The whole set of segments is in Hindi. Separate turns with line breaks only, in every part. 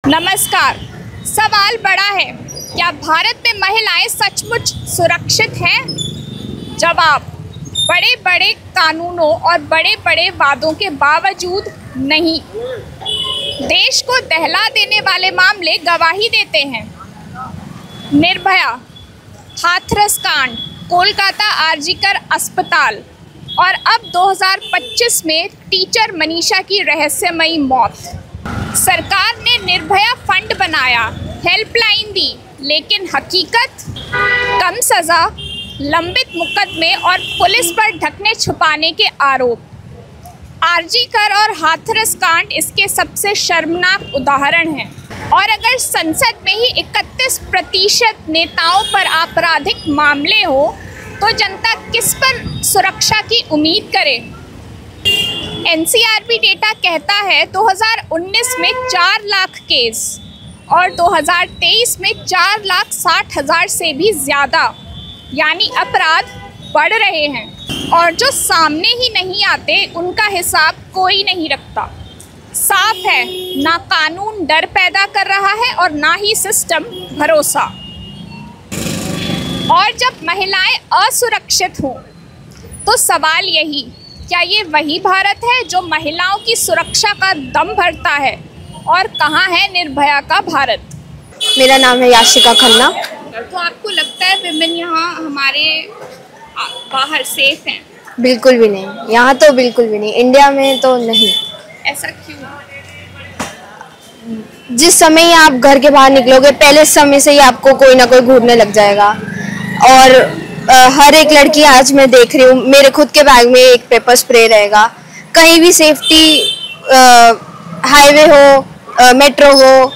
नमस्कार। सवाल बड़ा है, क्या भारत में महिलाएं सचमुच सुरक्षित हैं? जवाब, बड़े बड़े कानूनों और बड़े बड़े वादों के बावजूद नहीं। देश को दहला देने वाले मामले गवाही देते हैं। निर्भया, हाथरस कांड, कोलकाता आरजीकर अस्पताल और अब 2025 में टीचर मनीषा की रहस्यमयी मौत। सरकार ने निर्भया फंड बनाया, हेल्पलाइन दी, लेकिन हकीकत कम सज़ा, लंबित मुकदमे और पुलिस पर ढकने छुपाने के आरोप। आरजीकर और हाथरस कांड इसके सबसे शर्मनाक उदाहरण हैं। और अगर संसद में ही 31% नेताओं पर आपराधिक मामले हो तो जनता किस पर सुरक्षा की उम्मीद करे? एनसीआरबी डेटा कहता है 2019 में 4 लाख केस और 2023 में 4,60,000 से भी ज़्यादा, यानी अपराध बढ़ रहे हैं। और जो सामने ही नहीं आते उनका हिसाब कोई नहीं रखता। साफ है, ना कानून डर पैदा कर रहा है और ना ही सिस्टम भरोसा। और जब महिलाएं असुरक्षित हों तो सवाल यही, क्या ये वही भारत है जो महिलाओं की सुरक्षा का दम भरता है? और कहाँ है निर्भया का भारत?
मेरा नाम है याशिका खन्ना।
तो आपको लगता है विमेन यहाँ हमारे बाहर सेफ हैं?
बिल्कुल भी नहीं, यहाँ तो बिल्कुल भी नहीं, इंडिया में तो नहीं।
ऐसा क्यों?
जिस समय ही आप घर के बाहर निकलोगे, पहले समय से ही आपको कोई ना कोई घूरने लग जाएगा। और हर एक लड़की, आज मैं देख रही हूँ, मेरे खुद के बैग में एक पेपर स्प्रे रहेगा। कहीं भी सेफ्टी, हाईवे हो, मेट्रो हो,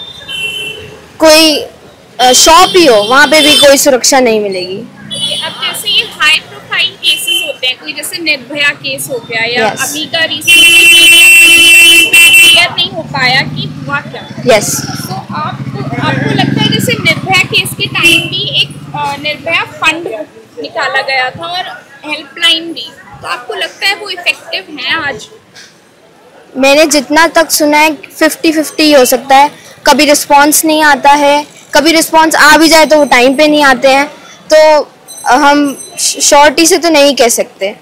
कोई शॉप ही हो, वहाँ पे भी कोई सुरक्षा नहीं मिलेगी।
अब जैसे ये हाई प्रोफाइल केसेस होते हैं, कोई जैसे निर्भया केस हो गया या अभी का रिसेंटली क्लियर नहीं हो पाया कि हुआ क्या।
यस।
तो आपको लगता है जैसे निर्भया केस के टाइम भी एक निर्भया फंड निकाला गया था और हेल्पलाइन भी, तो आपको लगता है वो इफेक्टिव है आज?
मैंने जितना तक सुना है 50-50 हो सकता है। कभी रिस्पांस नहीं आता है, कभी रिस्पांस आ भी जाए तो वो टाइम पे नहीं आते हैं। तो हम शॉर्टी से तो नहीं कह सकते।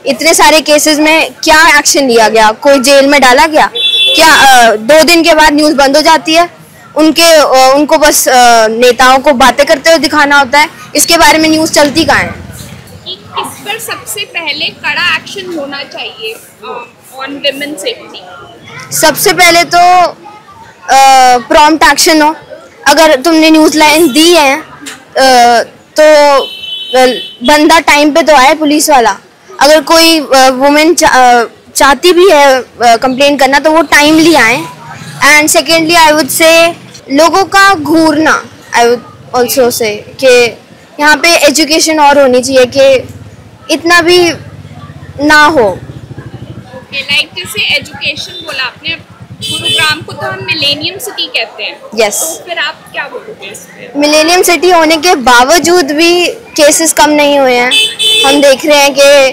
इतने सारे केसेस में क्या एक्शन लिया गया? कोई जेल में डाला गया क्या? 2 दिन के बाद न्यूज़ बंद हो जाती है। उनको बस नेताओं को बातें करते हुए दिखाना होता है। इसके बारे में न्यूज़ चलती कहाँ है?
इस पर सबसे पहले कड़ा एक्शन होना चाहिए ऑन विमेन सेफ्टी।
सबसे पहले तो प्रॉम्प्ट एक्शन हो। अगर तुमने न्यूज़ लाइन दी है तो बंदा टाइम पे तो आए, पुलिस वाला। अगर कोई वुमेन चाहती भी है कंप्लेन करना तो वो टाइमली आए। And secondly I would say लोगों का घूरना, आई वुड ऑल्सो से कि यहाँ पे एजुकेशन और होनी चाहिए कि इतना भी ना हो।
लाइक जैसे एजुकेशन बोला आपने, गुरुग्राम को तो हम मिलेनियम सिटी कहते हैं।
यस।
तो फिर आप क्या बोलोगे इस पे?
मिलेनियम सिटी होने के बावजूद भी केसेस कम नहीं हुए हैं। हम देख रहे हैं कि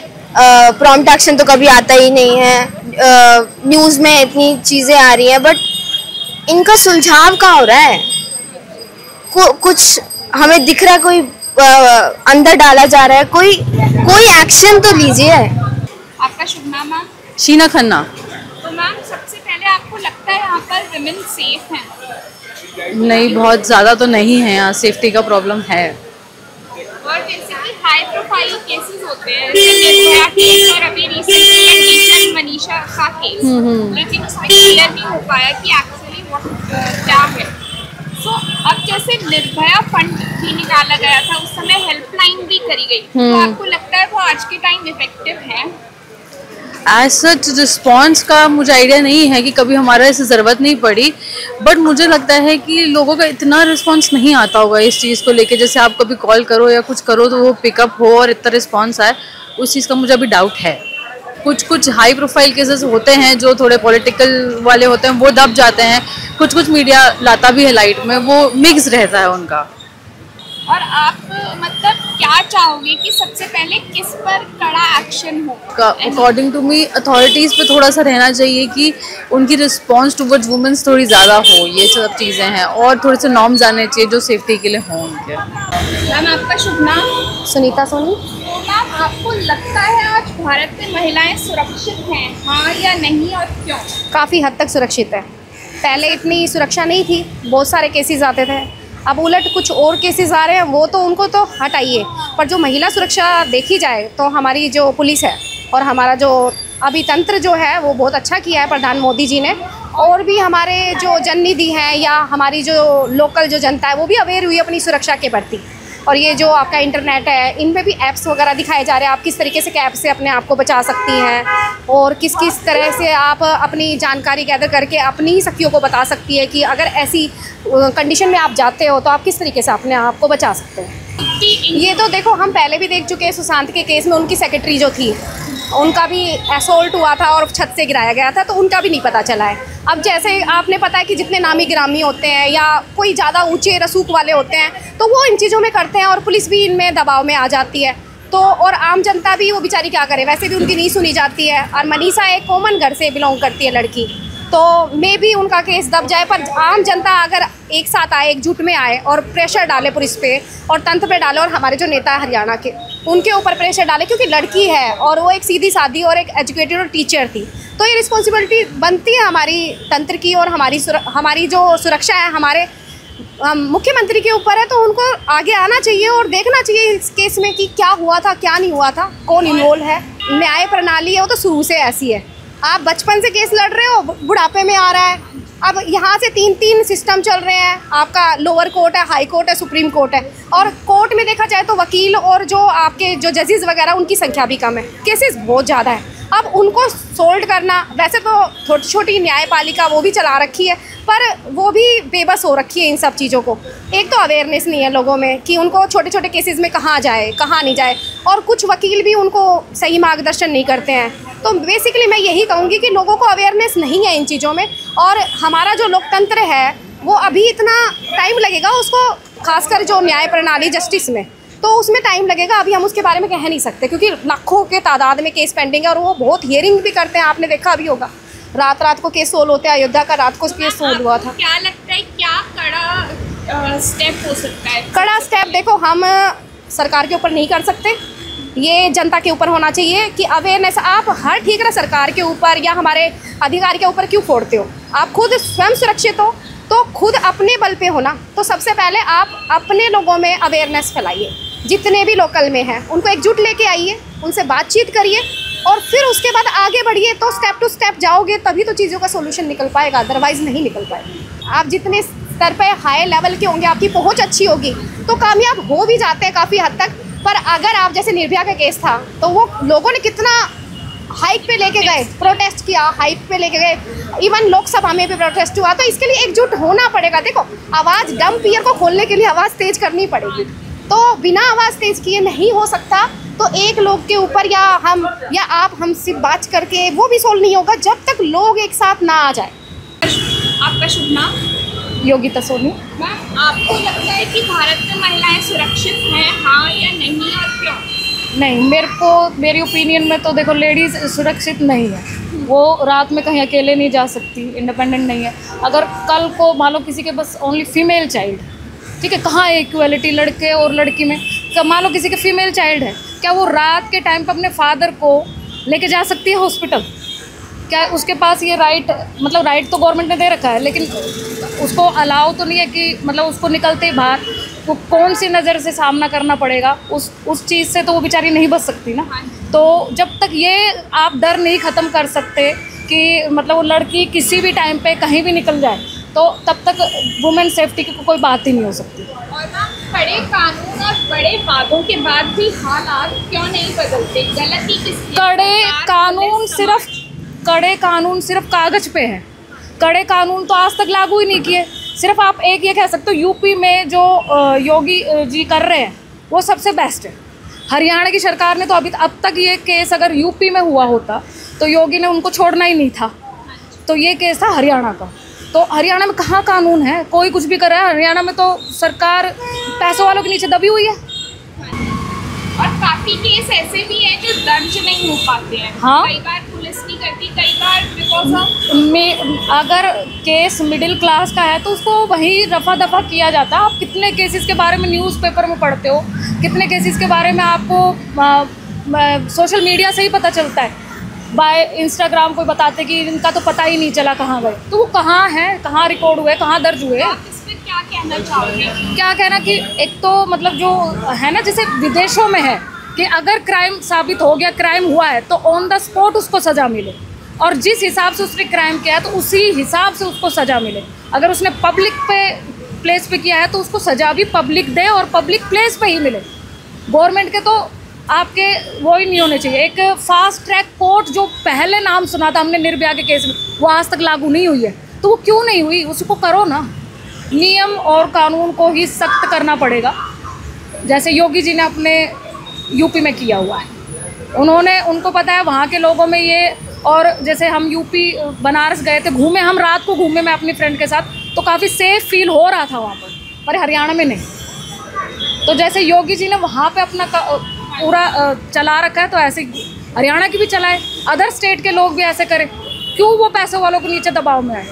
प्रॉम्प्ट एक्शन तो कभी आता ही नहीं है। न्यूज़ में इतनी चीज़ें आ रही हैं, बट इनका सुलझाव कहाँ हो रहा है? कुछ हमें दिख रहा है, कोई अंदर डाला जा रहा है, कोई एक्शन तो लीजिए।
आपका शुभ नाम?
शीना खन्ना।
तो मैम, सबसे पहले आपको लगता है यहाँ पर विमेन सेफ हैं?
नहीं, बहुत ज़्यादा तो नहीं है, यहाँ सेफ्टी का प्रॉब्लम है।
और जैसे कि हाई प्रोफाइल केसेस होते हैं, जैसे निर्भया केस और अभी रिसेंटली टीचर मनीषा का केस, लेकिन उसमें क्लियर नहीं हो पाया कि एक्चुअली वो क्या है। तो अब जैसे निर्भया फंड भी निकाला गया था, उस समय हेल्पलाइन भी करी गई, तो आपको लगता है वो आज के टाइम इफेक्टिव है?
एज सच रिस्पॉन्स का मुझे आइडिया नहीं है कि कभी हमारा ऐसे ज़रूरत नहीं पड़ी, बट मुझे लगता है कि लोगों का इतना रिस्पॉन्स नहीं आता होगा इस चीज़ को लेके। जैसे आप कभी कॉल करो या कुछ करो तो वो पिकअप हो और इतना रिस्पॉन्स आए, उस चीज़ का मुझे अभी डाउट है। कुछ हाई प्रोफाइल केसेस होते हैं जो थोड़े पॉलिटिकल वाले होते हैं, वो दब जाते हैं। कुछ मीडिया लाता भी है लाइट में, वो मिक्स रहता है उनका।
और आप मतलब क्या चाहोगे कि सबसे पहले किस पर कड़ा एक्शन हो?
अकॉर्डिंग टू मी अथॉरिटीज़ पे थोड़ा सा रहना चाहिए कि उनकी रिस्पॉन्स टुवर्ड्स वुमेन्स थोड़ी ज़्यादा हो, ये सब चीज़ें हैं, और थोड़े से नॉर्म्स आने चाहिए जो सेफ्टी के लिए हों उनके।
मैम आपका शुभ नाम?
सुनीता सोनी।
तो मैम आपको लगता है आज भारत में महिलाएं सुरक्षित हैं, हाँ या नहीं, और क्यों?
काफ़ी हद तक सुरक्षित है। पहले इतनी सुरक्षा नहीं थी, बहुत सारे केसेस आते थे, अब उलट कुछ और केसेस आ रहे हैं, वो तो उनको तो हटाइए, पर जो महिला सुरक्षा देखी जाए तो हमारी जो पुलिस है और हमारा जो अभी तंत्र जो है वो बहुत अच्छा किया है प्रधान मोदी जी ने, और भी हमारे जो जननिधि हैं या हमारी जो लोकल जो जनता है वो भी अवेयर हुई अपनी सुरक्षा के प्रति। और ये जो आपका इंटरनेट है, इनमें भी ऐप्स वगैरह दिखाए जा रहे हैं, आप किस तरीके से ऐप से अपने आप को बचा सकती हैं और किस किस तरह से आप अपनी जानकारी गैदर करके अपनी ही सखियों को बता सकती है कि अगर ऐसी कंडीशन में आप जाते हो तो आप किस तरीके से अपने आप को बचा सकते हैं। ये तो देखो हम पहले भी देख चुके हैं, सुशांत के केस में उनकी सेक्रेटरी जो थी उनका भी असोल्ट हुआ था और छत से गिराया गया था, तो उनका भी नहीं पता चला है। अब जैसे आपने पता है कि जितने नामी गिरामी होते हैं या कोई ज़्यादा ऊंचे रसूख वाले होते हैं तो वो इन चीज़ों में करते हैं और पुलिस भी इनमें दबाव में आ जाती है, तो और आम जनता भी वो बेचारी क्या करे, वैसे भी उनकी नहीं सुनी जाती है। और मनीषा एक कॉमन घर से बिलोंग करती है लड़की, तो मे भी उनका केस दब जाए, पर आम जनता अगर एक साथ आए, एकजुट में आए और प्रेशर डाले पुलिस पे और तंत्र पे डाले, और हमारे जो नेता है हरियाणा के उनके ऊपर प्रेशर डाले, क्योंकि लड़की है और वो एक सीधी सादी और एक एजुकेटेड और टीचर थी, तो ये रिस्पॉन्सिबिलिटी बनती है हमारी तंत्र की और हमारी जो सुरक्षा है हमारे मुख्यमंत्री के ऊपर है, तो उनको आगे आना चाहिए और देखना चाहिए इस केस में कि क्या हुआ था क्या नहीं हुआ था, कौन इन्वॉल्व है। न्याय प्रणाली है वो तो शुरू से ऐसी है, आप बचपन से केस लड़ रहे हो, बुढ़ापे में आ रहा है, अब यहाँ से 3 सिस्टम चल रहे हैं, आपका लोअर कोर्ट है, हाई कोर्ट है, सुप्रीम कोर्ट है, और कोर्ट में देखा जाए तो वकील और जो आपके जो जजेस वगैरह उनकी संख्या भी कम है, केसेस बहुत ज़्यादा है। अब उनको सोल्व करना, वैसे तो छोटी छोटी न्यायपालिका वो भी चला रखी है, पर वो भी बेबस हो रखी है इन सब चीज़ों को। एक तो अवेयरनेस नहीं है लोगों में कि उनको छोटे छोटे केसेस में कहाँ जाए कहाँ नहीं जाए, और कुछ वकील भी उनको सही मार्गदर्शन नहीं करते हैं। तो बेसिकली मैं यही कहूँगी कि लोगों को अवेयरनेस नहीं है इन चीज़ों में, और हमारा जो लोकतंत्र है वो अभी इतना टाइम लगेगा उसको, खासकर जो न्याय प्रणाली जस्टिस में, तो उसमें टाइम लगेगा। अभी हम उसके बारे में कह नहीं सकते क्योंकि लाखों के तादाद में केस पेंडिंग है और वो बहुत हियरिंग भी करते हैं, आपने देखा भी होगा, रात को केस सोल्व होते हैं। अयोध्या का रात को केस सोल्व हुआ था।
क्या लगता है क्या कड़ा स्टेप हो सकता है? कड़ा
स्टेप देखो हम सरकार के ऊपर नहीं कर सकते, ये जनता के ऊपर होना चाहिए कि अवेयरनेस। आप हर ठीक है सरकार के ऊपर या हमारे अधिकारी के ऊपर क्यों फोड़ते हो? आप खुद स्वयं सुरक्षित हो तो खुद अपने बल पे होना, तो सबसे पहले आप अपने लोगों में अवेयरनेस फैलाइए, जितने भी लोकल में हैं उनको एकजुट लेके आइए, उनसे बातचीत करिए और फिर उसके बाद आगे बढ़िए। तो स्टेप टू स्टेप जाओगे तभी तो चीज़ों का सोल्यूशन निकल पाएगा, अदरवाइज नहीं निकल पाएगा। आप जितने स्तर पे हाई लेवल के होंगे, आपकी पहुंच अच्छी होगी तो कामयाब हो भी जाते हैं काफ़ी हद तक। पर अगर आप जैसे निर्भया का केस था तो वो लोगों ने कितना हाइक पे लेके गए, प्रोटेस्ट किया, हाइक पे लेके गए, इवन लोकसभा में भी प्रोटेस्ट हुआ। तो इसके लिए एकजुट होना पड़ेगा। देखो आवाज़ डम पियर को खोलने के लिए आवाज़ तेज करनी पड़ेगी, तो बिना आवाज़ तेज किए नहीं हो सकता। तो एक लोग के ऊपर या हम या आप हम सिर्फ बात करके वो भी सोल्व नहीं होगा जब तक लोग एक साथ ना आ जाए।
आपका शुभ नाम?
योगिता सोनी।
मैम आपको लगता है कि भारत में महिलाएं सुरक्षित हैं, हाँ या नहीं, और क्यों?
नहीं, मेरी ओपिनियन में तो देखो लेडीज़ सुरक्षित नहीं है, वो रात में कहीं अकेले नहीं जा सकती, इंडिपेंडेंट नहीं है। अगर कल को मान लो किसी के बस ओनली फीमेल चाइल्ड, ठीक है, कहाँ इक्वलिटी लड़के और लड़की में? मान लो किसी के फीमेल चाइल्ड है, क्या वो रात के टाइम पर अपने फादर को लेके जा सकती है हॉस्पिटल? क्या उसके पास ये राइट, मतलब राइट तो गवर्नमेंट ने दे रखा है, लेकिन उसको अलाउ तो नहीं है कि मतलब उसको निकलते ही बाहर वो कौन सी नज़र से सामना करना पड़ेगा, उस चीज़ से तो वो बेचारी नहीं बच सकती ना। तो जब तक ये आप डर नहीं ख़त्म कर सकते कि मतलब वो लड़की किसी भी टाइम पे कहीं भी निकल जाए, तो तब तक वुमेन सेफ्टी की कोई बात ही नहीं हो सकती।
और बड़े कानून और बड़े वादों के बाद भी हालात क्यों नहीं बदलते? गलती किसकी?
कड़े कानून सिर्फ कागज पे हैं, कड़े कानून तो आज तक लागू ही नहीं किए। सिर्फ आप एक ये कह सकते हो यूपी में जो योगी जी कर रहे हैं वो सबसे बेस्ट है। हरियाणा की सरकार ने तो अब तक ये केस अगर यूपी में हुआ होता तो योगी ने उनको छोड़ना ही नहीं था, तो ये केस था हरियाणा का। तो हरियाणा में कहाँ कानून है? कोई कुछ भी कर रहा है। हरियाणा में तो सरकार पैसों वालों के नीचे दबी हुई है।
काफी केस ऐसे भी हैं जो दर्ज नहीं हो पाते हैं।
हाँ।
कई बार पुलिस नहीं करती, कई बार बिकॉज ऑफ
अगर केस मिडिल क्लास का है तो उसको वहीं रफा दफा किया जाता है। आप कितने केसेस के बारे में न्यूज़पेपर में पढ़ते हो, कितने केसेस के बारे में आपको सोशल मीडिया से ही पता चलता है, बाय इंस्टाग्राम कोई बताते कि इनका तो पता ही नहीं चला कहाँ गए, तो वो कहाँ है, कहाँ रिकॉर्ड हुए, कहाँ दर्ज हुए।
आप इस पर क्या कहना चाहोगे?
क्या कहना कि एक तो मतलब जो है ना, जैसे विदेशों में है कि अगर क्राइम साबित हो गया, क्राइम हुआ है तो ऑन द स्पॉट उसको सज़ा मिले, और जिस हिसाब से उसने क्राइम किया है तो उसी हिसाब से उसको सज़ा मिले। अगर उसने पब्लिक प्लेस पे किया है तो उसको सज़ा भी पब्लिक दे और पब्लिक प्लेस पे ही मिले। गवर्नमेंट के तो आपके वो ही नहीं होने चाहिए। एक फास्ट ट्रैक कोर्ट जो पहले नाम सुना था हमने निर्भया के केस में, वो आज तक लागू नहीं हुई है, तो वो क्यों नहीं हुई? उसको करो ना। नियम और कानून को ही सख्त करना पड़ेगा, जैसे योगी जी ने अपने यूपी में किया हुआ है। उनको पता है वहाँ के लोगों में ये, और जैसे हम यूपी बनारस गए थे, घूमे, हम रात को घूमे मैं अपनी फ्रेंड के साथ, तो काफ़ी सेफ फील हो रहा था वहाँ पर हरियाणा में नहीं। तो जैसे योगी जी ने वहाँ पे अपना पूरा चला रखा है, तो ऐसे हरियाणा की भी चलाए, अदर स्टेट के लोग भी ऐसे करें। क्यों वो पैसे वालों के नीचे दबाव में आए?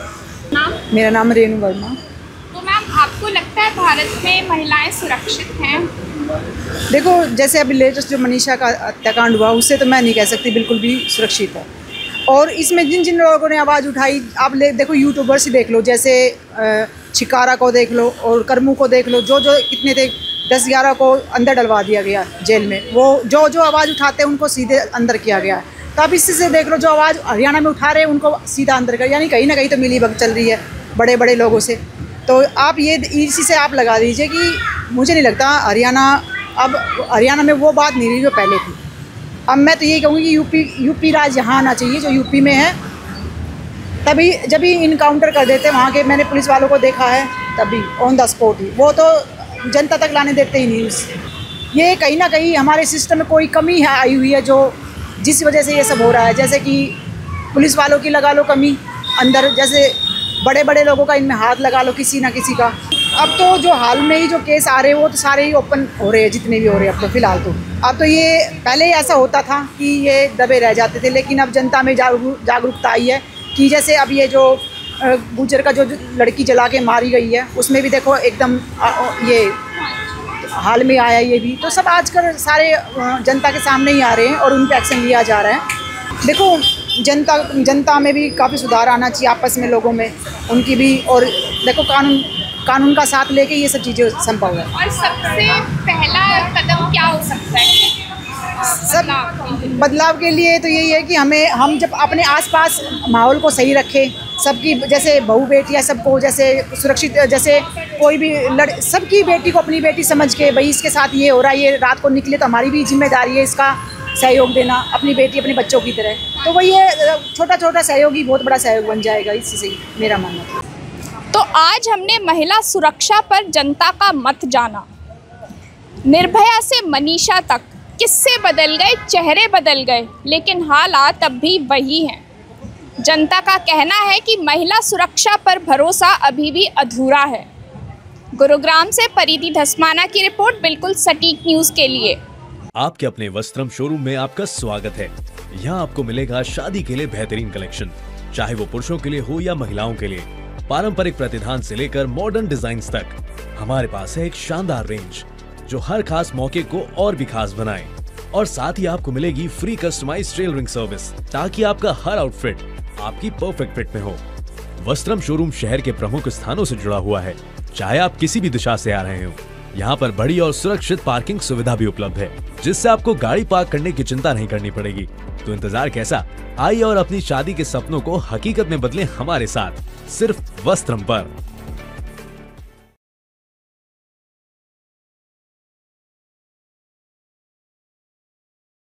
नाम?
मेरा नाम रेणु वर्मा।
तो मैम, आपको लगता है भारत में महिलाएं सुरक्षित हैं?
देखो, जैसे अभी लेटेस्ट जो मनीषा का हत्याकांड हुआ, उससे तो मैं नहीं कह सकती बिल्कुल भी सुरक्षित है। और इसमें जिन जिन लोगों ने आवाज़ उठाई, आप देखो यूट्यूबर्स ही देख लो, जैसे छिकारा को देख लो और करमू को देख लो, जो कितने थे, 10-11 को अंदर डलवा दिया गया जेल में। वो जो आवाज़ उठाते हैं उनको सीधे अंदर किया गया। तो आप इसी से देख लो, जो आवाज़ हरियाणा में उठा रहे हैं उनको सीधा अंदर कर, यानी कहीं ना कहीं तो मिली भगत चल रही है बड़े बड़े लोगों से। तो आप ये इसी से आप लगा दीजिए कि मुझे नहीं लगता हरियाणा में वो बात नहीं रही जो पहले थी। अब मैं तो यही कहूँगी कि यूपी राज्य यहाँ आना चाहिए, जो यूपी में है। तभी जब ही इनकाउंटर कर देते वहाँ के, मैंने पुलिस वालों को देखा है, तभी ऑन द स्पॉट ही, वो तो जनता तक लाने देते ही नहीं। ये कहीं ना कहीं हमारे सिस्टम में कोई कमी है आई हुई है, जो जिस वजह से ये सब हो रहा है। जैसे कि पुलिस वालों की लगा लो कमी अंदर, जैसे बड़े बड़े लोगों का इनमें हाथ लगा लो किसी ना किसी का। अब तो जो हाल में ही जो केस आ रहे हैं वो तो सारे ही ओपन हो रहे हैं, जितने भी हो रहे हैं अब तो फिलहाल तो। अब तो ये पहले ही ऐसा होता था कि ये दबे रह जाते थे, लेकिन अब जनता में जागरूकता आई है कि जैसे अब ये जो गुजर का जो लड़की जला के मारी गई है, उसमें भी देखो एकदम ये हाल में आया ये भी। तो सब आजकल सारे जनता के सामने ही आ रहे हैं और उन पर एक्शन लिया जा रहा है। देखो, जनता में भी काफ़ी सुधार आना चाहिए, आपस में लोगों में उनकी भी। और देखो, कानून का साथ लेके ये सब चीज़ें संभव है।
और सबसे पहला कदम क्या हो सकता है
सब बदलाव के लिए? तो यही है कि हम जब अपने आसपास माहौल को सही रखें, सबकी, जैसे बहू बेटियाँ सबको जैसे सुरक्षित, जैसे कोई भी सबकी बेटी को अपनी बेटी समझ के, भाई इसके साथ ये हो रहा है, ये रात को निकले तो हमारी भी जिम्मेदारी है इसका सहयोग देना, अपनी बेटी अपने बच्चों की तरह। तो वही है, छोटा छोटा सहयोग ही बहुत बड़ा सहयोग बन जाएगा, इसी से मेरा मानना है।
तो आज हमने महिला सुरक्षा पर जनता का मत जाना। निर्भया से मनीषा तक किस्से बदल गए, चेहरे बदल गए, लेकिन हालात अब भी वही हैं। जनता का कहना है कि महिला सुरक्षा पर भरोसा अभी भी अधूरा है। गुरुग्राम से परिधि धस्माना की रिपोर्ट, बिल्कुल सटीक न्यूज़ के लिए।
आपके अपने वस्त्रम शोरूम में आपका स्वागत है। यहाँ आपको मिलेगा शादी के लिए बेहतरीन कलेक्शन, चाहे वो पुरुषों के लिए हो या महिलाओं के लिए। पारंपरिक प्रतिधान से लेकर मॉडर्न डिजाइन्स तक हमारे पास है एक शानदार रेंज जो हर खास मौके को और भी खास बनाए। और साथ ही आपको मिलेगी फ्री कस्टमाइज्ड टेलरिंग सर्विस, ताकि आपका हर आउटफिट आपकी परफेक्ट फिट में हो। वस्त्रम शोरूम शहर के प्रमुख स्थानों से जुड़ा हुआ है, चाहे आप किसी भी दिशा से आ रहे हो। यहाँ पर बड़ी और सुरक्षित पार्किंग सुविधा भी उपलब्ध है, जिससे आपको गाड़ी पार्क करने की चिंता नहीं करनी पड़ेगी। तो इंतजार कैसा? आइए और अपनी शादी के सपनों को हकीकत में बदलें हमारे साथ, सिर्फ वस्त्रम पर।